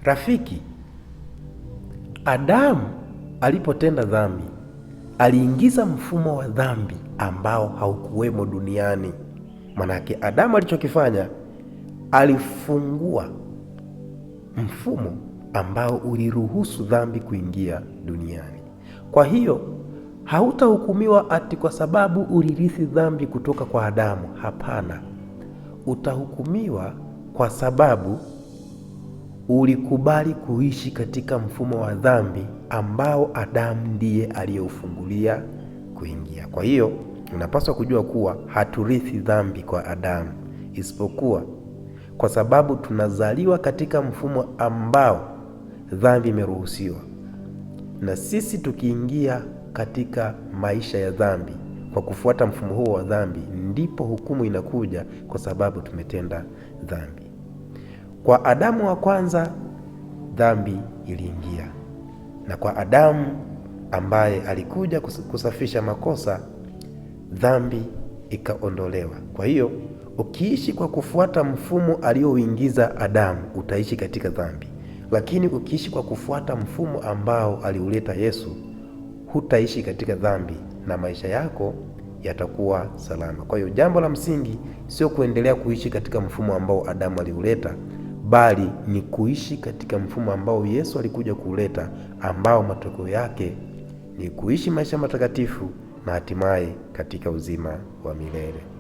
Rafiki, Adamu alipotenda dhambi, aliingiza mfumo wa dhambi ambao haukuwemo duniani. Manake Adamu alichokifanya, alifungua mfumo ambao uliruhusu dhambi kuingia duniani. Kwa hiyo hautahukumiwa ati kwa sababu ulirithi dhambi kutoka kwa Adamu. Hapana, utahukumiwa kwa sababu ulikubali kuishi katika mfumo wa dhambi ambao Adamu ndiye aliyeufungulia kuingia. Kwa hiyo unapaswa kujua kuwa haturithi dhambi kwa Adamu, isipokuwa kwa sababu tunazaliwa katika mfumo ambao dhambi imeruhusiwa, na sisi tukiingia katika maisha ya dhambi kwa kufuata mfumo huo wa dhambi, ndipo hukumu inakuja kwa sababu tumetenda dhambi. Kwa Adamu wa kwanza dhambi iliingia, na kwa Adamu ambaye alikuja kusafisha makosa, dhambi ikaondolewa. Kwa hiyo ukiishi kwa kufuata mfumo aliouingiza Adamu, utaishi katika dhambi. Lakini ukiishi kwa kufuata mfumo ambao aliuleta Yesu, hutaishi katika dhambi na maisha yako yatakuwa salama. Kwa hiyo jambo la msingi sio kuendelea kuishi katika mfumo ambao Adamu aliuleta, bali ni kuishi katika mfumo ambao Yesu alikuja kuuleta, ambao matokeo yake ni kuishi maisha matakatifu na hatimaye katika uzima wa milele.